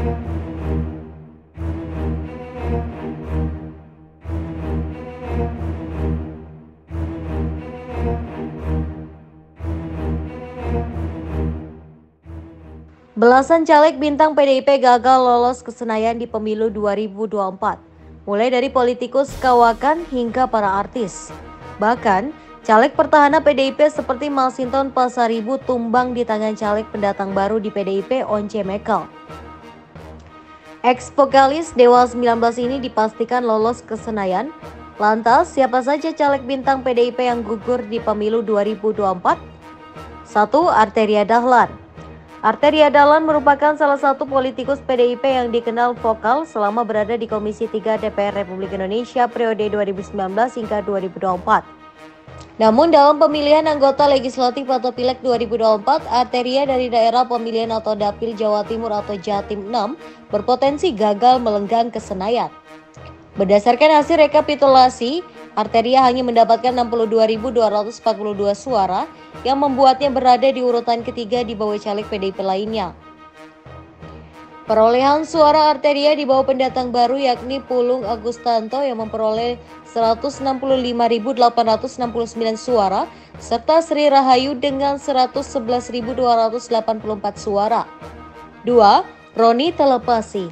Belasan caleg bintang PDIP gagal lolos ke Senayan di pemilu 2024, mulai dari politikus kawakan hingga para artis. Bahkan, caleg pertahanan PDIP seperti Masinton Pasaribu tumbang di tangan caleg pendatang baru di PDIP Once Mekel. Ex-vokalis Dewa 19 ini dipastikan lolos ke Senayan. Lantas, siapa saja caleg bintang PDIP yang gugur di pemilu 2024? 1. Arteria Dahlan. Arteria Dahlan merupakan salah satu politikus PDIP yang dikenal vokal selama berada di Komisi 3 DPR Republik Indonesia periode 2019 hingga 2024. Namun dalam pemilihan anggota legislatif atau Pileg 2024, Arteria dari daerah pemilihan atau Dapil Jawa Timur atau Jatim 6 berpotensi gagal melenggang ke Senayan. Berdasarkan hasil rekapitulasi, Arteria hanya mendapatkan 62.242 suara yang membuatnya berada di urutan ketiga di bawah caleg PDIP lainnya. Perolehan suara Arteria di bawah pendatang baru yakni Pulung Agustanto yang memperoleh 165.869 suara serta Sri Rahayu dengan 111.284 suara. 2. Roni Telepasi.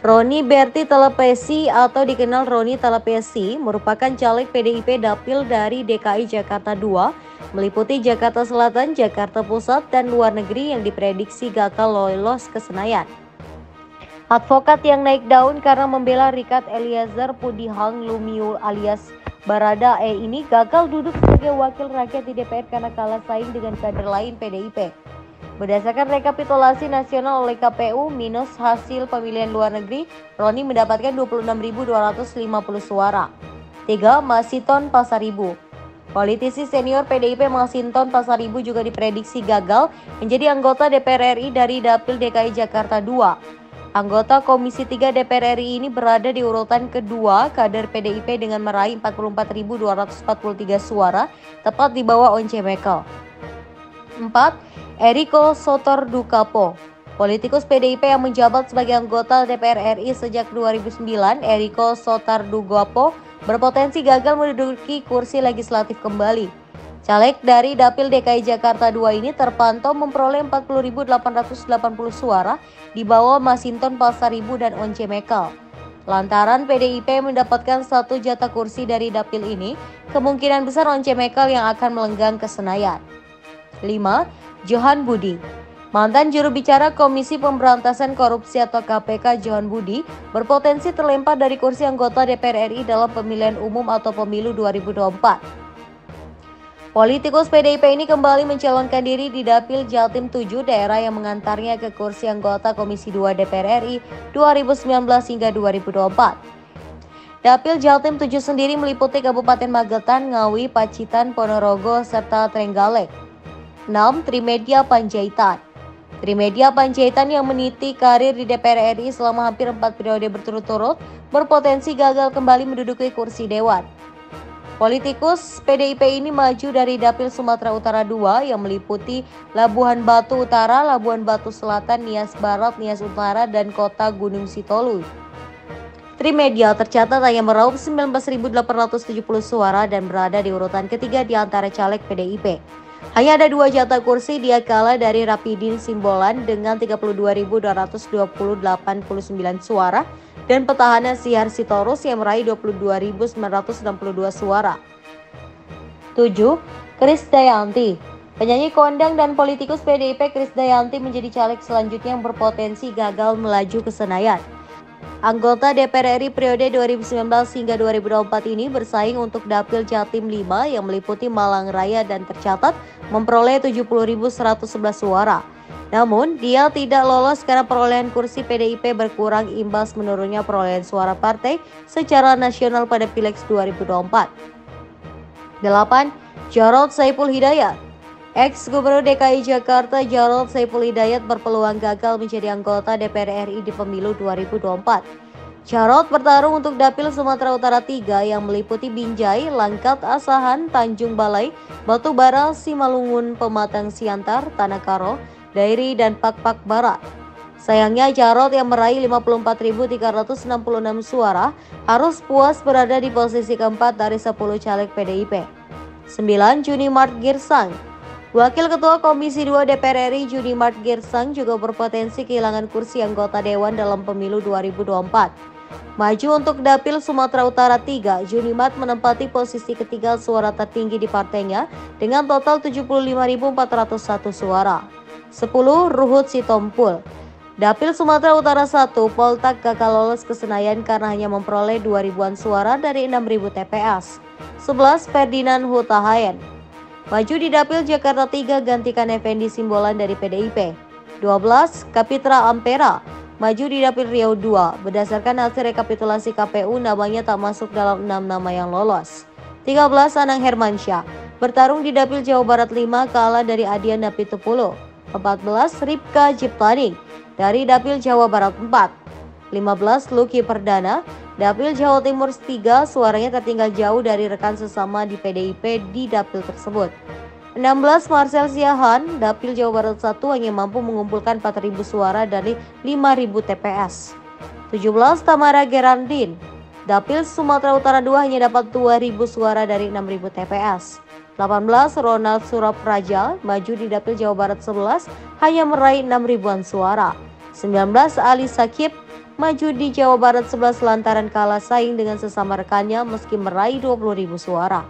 Roni Berti Telepesi atau dikenal Roni Telepesi merupakan caleg PDIP Dapil dari DKI Jakarta II, meliputi Jakarta Selatan, Jakarta Pusat, dan luar negeri yang diprediksi gagal lolos ke Senayan. Advokat yang naik daun karena membela Richard Eliezer Pudihang Lumiu alias Barada E ini gagal duduk sebagai wakil rakyat di DPR karena kalah saing dengan kader lain PDIP. Berdasarkan rekapitulasi nasional oleh KPU minus hasil pemilihan luar negeri, Roni mendapatkan 26.250 suara. 3. Masinton Pasaribu. Politisi senior PDIP Masinton Pasaribu juga diprediksi gagal menjadi anggota DPR RI dari Dapil DKI Jakarta II. Anggota Komisi 3 DPR RI ini berada di urutan kedua kader PDIP dengan meraih 44.243 suara, tepat di bawah Once Mekel. 4. Eriko Sotardugapo. Politikus PDIP yang menjabat sebagai anggota DPR RI sejak 2009, Eriko Sotardugapo berpotensi gagal menduduki kursi legislatif kembali. Caleg dari Dapil DKI Jakarta II ini terpantau memperoleh 40.880 suara di bawah Masinton Pasaribu dan Once Mekel. Lantaran PDIP mendapatkan satu jatah kursi dari dapil ini, kemungkinan besar Once Mekel yang akan melenggang ke Senayan. 5. Johan Budi. Mantan juru bicara Komisi Pemberantasan Korupsi atau KPK Johan Budi berpotensi terlempar dari kursi anggota DPR RI dalam pemilihan umum atau pemilu 2024. Politikus PDIP ini kembali mencalonkan diri di Dapil Jatim 7, daerah yang mengantarnya ke kursi anggota Komisi 2 DPR RI 2019 hingga 2024. Dapil Jatim 7 sendiri meliputi Kabupaten Magetan, Ngawi, Pacitan, Ponorogo, serta Trenggalek. 6. Trimedia Panjaitan. Trimedia Panjaitan yang meniti karir di DPR RI selama hampir 4 periode berturut-turut berpotensi gagal kembali menduduki kursi dewan. Politikus PDIP ini maju dari Dapil Sumatera Utara II yang meliputi Labuhan Batu Utara, Labuhan Batu Selatan, Nias Barat, Nias Utara, dan Kota Gunung Sitolu. Trimedia tercatat hanya meraup 19.870 suara dan berada di urutan ketiga di antara caleg PDIP. Hanya ada 2 jatah kursi, dia kalah dari Rapidin Simbolan dengan 32.289 suara dan petahana Sihar Sitorus yang meraih 22.962 suara. 7. Krisdayanti. Penyanyi kondang dan politikus PDIP Krisdayanti menjadi caleg selanjutnya yang berpotensi gagal melaju ke Senayan. Anggota DPR RI periode 2019 hingga 2024 ini bersaing untuk Dapil Jatim 5 yang meliputi Malang Raya dan tercatat memperoleh 70.111 suara. Namun, dia tidak lolos karena perolehan kursi PDIP berkurang imbas menurunnya perolehan suara partai secara nasional pada Pileg 2024. 8. Jarod Saiful Hidayat. Ex-Gubernur DKI Jakarta Jarod Saiful Hidayat berpeluang gagal menjadi anggota DPR RI di pemilu 2024. Jarod bertarung untuk Dapil Sumatera Utara 3 yang meliputi Binjai, Langkat, Asahan, Tanjung Balai, Batubara, Simalungun, Pematang Siantar, Tanah Karo, Dairi, dan Pakpak Barat. Sayangnya Jarod yang meraih 54.366 suara harus puas berada di posisi keempat dari 10 caleg PDIP. 9. Junimart Girsang. Wakil Ketua Komisi 2 DPR RI Junimart Girsang juga berpotensi kehilangan kursi anggota Dewan dalam pemilu 2024. Maju untuk Dapil Sumatera Utara 3, Junimart menempati posisi ketiga suara tertinggi di partainya dengan total 75.401 suara. 10. Ruhut Sitompul. Dapil Sumatera Utara 1, Poltak gagal lolos ke Senayan karena hanya memperoleh 2.000-an suara dari 6.000 TPS. 11. Ferdinand Huta Hayan. Maju di Dapil Jakarta 3 gantikan Effendi Simbolan dari PDIP. 12. Kapitra Ampera. Maju di Dapil Riau 2. Berdasarkan hasil rekapitulasi KPU, namanya tak masuk dalam 6 nama yang lolos. 13. Anang Hermansyah. Bertarung di Dapil Jawa Barat 5 kalah dari Adian Dapitupulu. 14. Ripka Jiptaning dari Dapil Jawa Barat 4. 15. Lucky Perdana. Dapil Jawa Timur 3 suaranya tertinggal jauh dari rekan sesama di PDIP di dapil tersebut. 16. Marcel Siahaan. Dapil Jawa Barat 1 hanya mampu mengumpulkan 4.000 suara dari 5.000 TPS. 17. Tamara Geraldine. Dapil Sumatera Utara 2 hanya dapat 2.000 suara dari 6.000 TPS. 18. Ronald Surapraja. Maju di Dapil Jawa Barat 11 hanya meraih 6.000-an suara. 19. Ali Sakib. Maju di Jawa Barat 11 lantaran kalah saing dengan sesama rekannya meski meraih 20.000 suara.